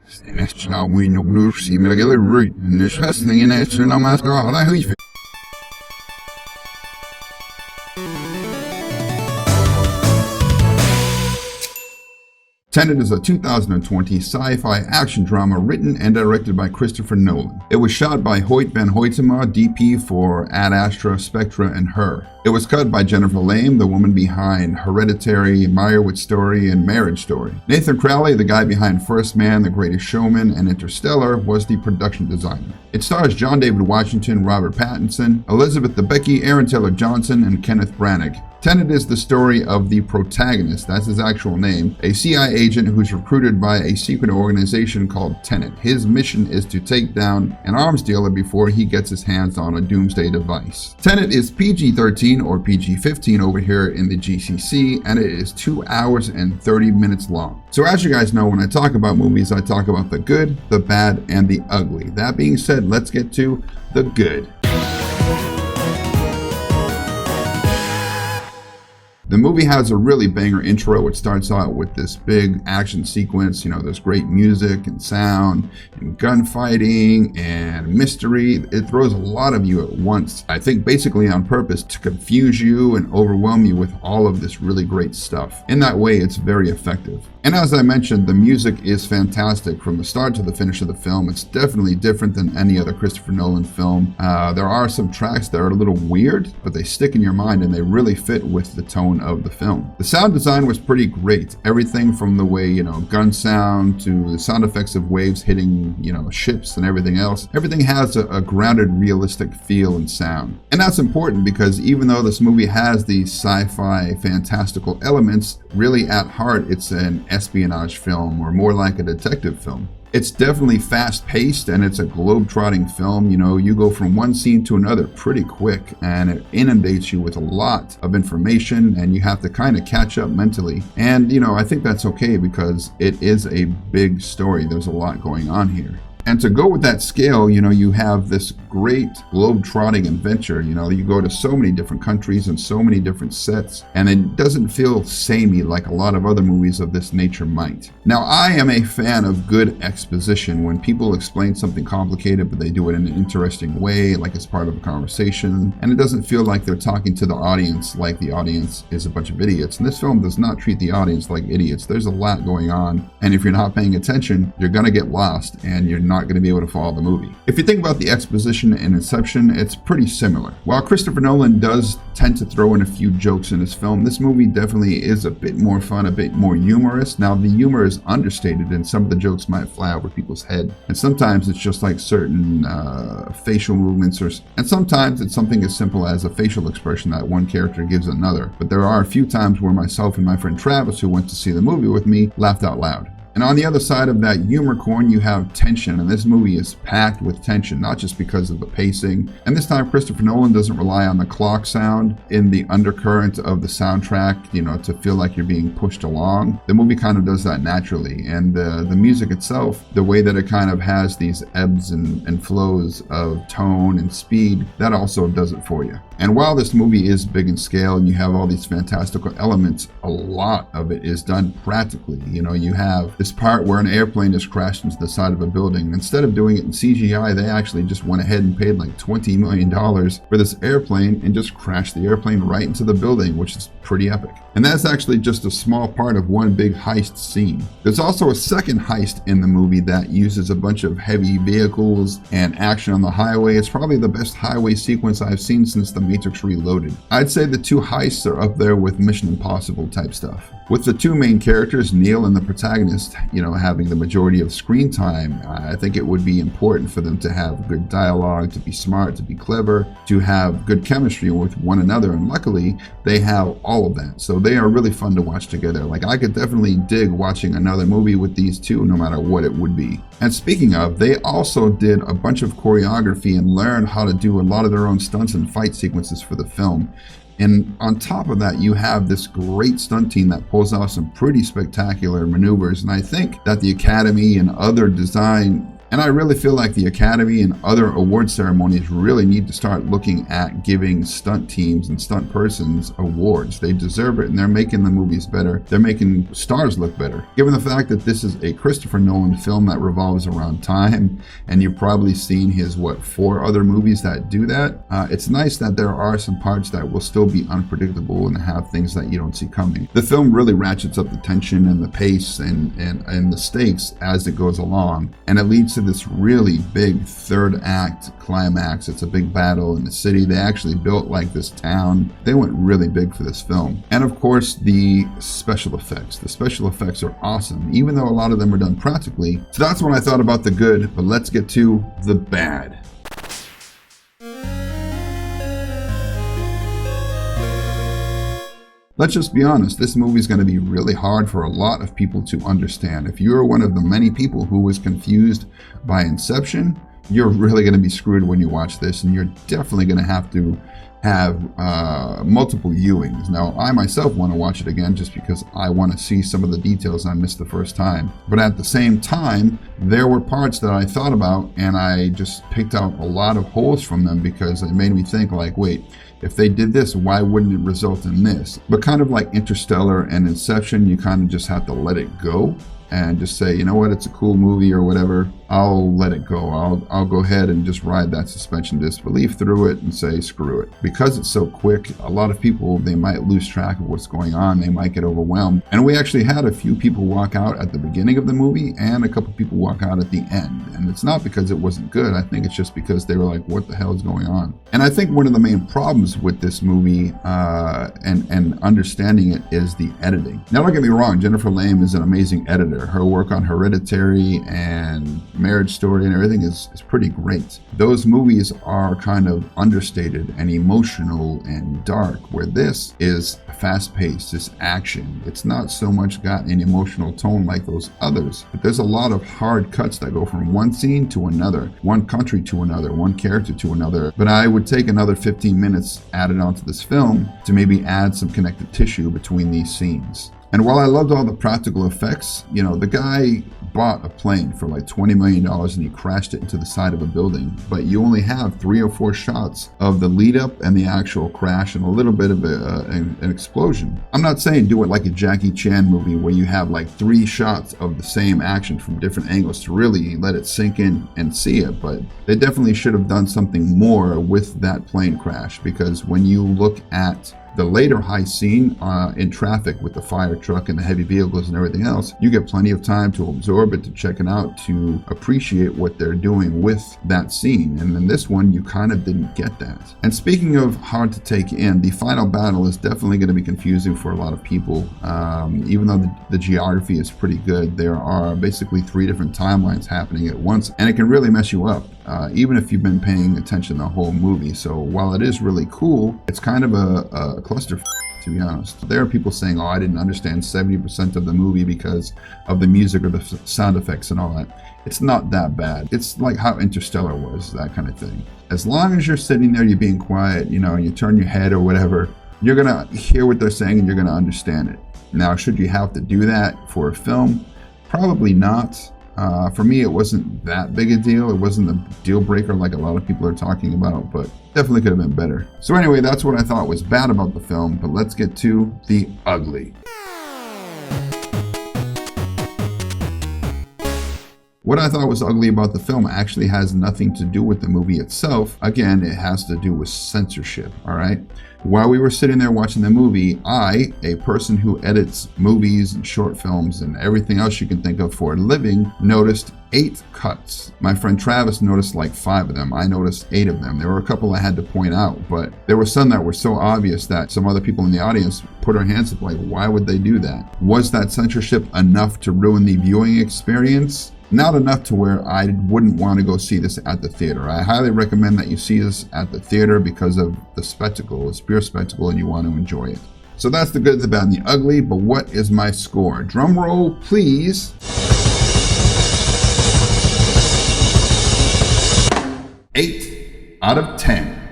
Nästan win och blues i mig eller ryd. Nu schästningen är så när man ska ha det höjt. Tenet is a 2020 sci-fi action drama written and directed by Christopher Nolan. It was shot by Hoyt van Hoytema, DP for Ad Astra, Spectra, and Her. It was cut by Jennifer Lame, the woman behind Hereditary, Meyerowitz Story, and Marriage Story. Nathan Crowley, the guy behind First Man, The Greatest Showman, and Interstellar, was the production designer. It stars John David Washington, Robert Pattinson, Elizabeth Debicki, Aaron Taylor Johnson, and Kenneth Branagh. Tenet is the story of the protagonist, that's his actual name, a CIA agent who's recruited by a secret organization called Tenet. His mission is to take down an arms dealer before he gets his hands on a doomsday device. Tenet is PG-13 or PG-15 over here in the GCC, and it is 2 hours and 30 minutes long. So as you guys know, when I talk about movies, I talk about the good, the bad, and the ugly. That being said, let's get to the good. The movie has a really banger intro. It starts out with this big action sequence. You know, there's great music and sound and gunfighting and mystery. It throws a lot of you at once. I think basically on purpose to confuse you and overwhelm you with all of this really great stuff. In that way, it's very effective. And as I mentioned, the music is fantastic from the start to the finish of the film. It's definitely different than any other Christopher Nolan film. There are some tracks that are a little weird, but they stick in your mind and they really fit with the tone of the film. The sound design was pretty great. Everything from the way, you know, gun sound to the sound effects of waves hitting, you know, ships and everything else. Everything has a grounded, realistic feel and sound. And that's important because even though this movie has these sci-fi fantastical elements, really at heart it's an espionage film, or more like a detective film. It's definitely fast-paced and it's a globe-trotting film. You know, you go from one scene to another pretty quick and it inundates you with a lot of information and you have to kind of catch up mentally. And, you know, I think that's okay because it is a big story. There's a lot going on here. And to go with that scale, you know, you have this great globe-trotting adventure. You know, you go to so many different countries and so many different sets, and it doesn't feel samey like a lot of other movies of this nature might. Now, I am a fan of good exposition. When people explain something complicated, but they do it in an interesting way, like it's part of a conversation, and it doesn't feel like they're talking to the audience like the audience is a bunch of idiots. And this film does not treat the audience like idiots. There's a lot going on, and if you're not paying attention, you're going to get lost, and you're not going to be able to follow the movie. If you think about the exposition in Inception, it's pretty similar. While Christopher Nolan does tend to throw in a few jokes in his film, this movie definitely is a bit more fun, a bit more humorous. Now, the humor is understated and some of the jokes might fly over people's head. And sometimes it's just like certain facial movements, and sometimes it's something as simple as a facial expression that one character gives another. But there are a few times where myself and my friend Travis, who went to see the movie with me, laughed out loud. And on the other side of that humor coin, you have tension. And this movie is packed with tension, not just because of the pacing. And this time, Christopher Nolan doesn't rely on the clock sound in the undercurrent of the soundtrack, you know, to feel like you're being pushed along. The movie kind of does that naturally. And the music itself, the way that it kind of has these ebbs and flows of tone and speed, that also does it for you. And while this movie is big in scale and you have all these fantastical elements, a lot of it is done practically. You know, you have this part where an airplane is crashed into the side of a building. Instead of doing it in CGI, they actually just went ahead and paid like $20 million for this airplane and just crashed the airplane right into the building, which is pretty epic. And that's actually just a small part of one big heist scene. There's also a second heist in the movie that uses a bunch of heavy vehicles and action on the highway. It's probably the best highway sequence I've seen since The Matrix Reloaded. I'd say the two heists are up there with Mission Impossible type stuff. With the two main characters, Neil and the protagonist, you know, having the majority of screen time, I think it would be important for them to have good dialogue, to be smart, to be clever, to have good chemistry with one another. And luckily, they have all of that. So they are really fun to watch together. Like, I could definitely dig watching another movie with these two, no matter what it would be. And speaking of, they also did a bunch of choreography and learned how to do a lot of their own stunts and fight sequences for the film. And on top of that, you have this great stunt team that pulls off some pretty spectacular maneuvers. And I think that the Academy and other design And I really feel like the Academy and other award ceremonies really need to start looking at giving stunt teams and stunt persons awards. They deserve it, and they're making the movies better. They're making stars look better. Given the fact that this is a Christopher Nolan film that revolves around time, and you've probably seen his, 4 other movies that do that, it's nice that there are some parts that will still be unpredictable and have things that you don't see coming. The film really ratchets up the tension and the pace and the stakes as it goes along, and it leads to this really big third act climax. It's a big battle in the city. They actually built like this town. They went really big for this film. And of course, the special effects. The special effects are awesome, even though a lot of them are done practically. So that's what I thought about the good, but let's get to the bad. Let's just be honest, this movie is going to be really hard for a lot of people to understand. If you're one of the many people who was confused by Inception, you're really going to be screwed when you watch this, and you're definitely going to have multiple viewings. Now, I myself want to watch it again just because I want to see some of the details I missed the first time. But at the same time, there were parts that I thought about, and I just picked out a lot of holes from them because it made me think like, wait, if they did this, why wouldn't it result in this? But kind of like Interstellar and Inception, you kind of just have to let it go and just say, you know what, it's a cool movie or whatever. I'll let it go. I'll go ahead and just ride that suspension disbelief through it and say screw it. Because it's so quick, a lot of people, they might lose track of what's going on. They might get overwhelmed. And we actually had a few people walk out at the beginning of the movie and a couple people walk out at the end. And it's not because it wasn't good. I think it's just because they were like, what the hell is going on? And I think one of the main problems with this movie and understanding it is the editing. Now, don't get me wrong, Jennifer Lame is an amazing editor. Her work on Hereditary and Marriage Story and everything is pretty great. Those movies are kind of understated and emotional and dark, where this is fast-paced, it's action. It's not so much got an emotional tone like those others, but there's a lot of hard cuts that go from one scene to another, one country to another, one character to another. But I would take another 15 minutes added onto this film to maybe add some connective tissue between these scenes. And while I loved all the practical effects, you know, the guy bought a plane for like $20 million and he crashed it into the side of a building. But you only have 3 or 4 shots of the lead up and the actual crash and a little bit of an explosion. I'm not saying do it like a Jackie Chan movie where you have like 3 shots of the same action from different angles to really let it sink in and see it. But they definitely should have done something more with that plane crash, because when you look at the later heist scene in traffic with the fire truck and the heavy vehicles and everything else, you get plenty of time to absorb it, to check it out, to appreciate what they're doing with that scene. And in this one, you kind of didn't get that. And speaking of hard to take in, the final battle is definitely going to be confusing for a lot of people. Even though the geography is pretty good, there are basically 3 different timelines happening at once, and it can really mess you up. Even if you've been paying attention the whole movie. So while it is really cool, it's kind of a cluster, to be honest. There are people saying, oh, I didn't understand 70% of the movie because of the music or the sound effects and all that. It's not that bad. It's like how Interstellar was, that kind of thing. As long as you're sitting there, you're being quiet, you know, and you turn your head or whatever, you're going to hear what they're saying and you're going to understand it. Now, should you have to do that for a film? Probably not. For me, it wasn't that big a deal. It wasn't a deal breaker like a lot of people are talking about, but definitely could have been better. So anyway, that's what I thought was bad about the film, but let's get to the ugly. What I thought was ugly about the film actually has nothing to do with the movie itself. Again, it has to do with censorship, all right? While we were sitting there watching the movie, I, a person who edits movies and short films and everything else you can think of for a living, noticed 8 cuts. My friend Travis noticed like 5 of them. I noticed 8 of them. There were a couple I had to point out, but there were some that were so obvious that some other people in the audience put their hands up like, why would they do that? Was that censorship enough to ruin the viewing experience? Not enough to where I wouldn't want to go see this at the theater. I highly recommend that you see this at the theater because of the spectacle. It's pure spectacle and you want to enjoy it. So that's the good, the bad, and the ugly, but what is my score? Drum roll, please. 8 out of 10.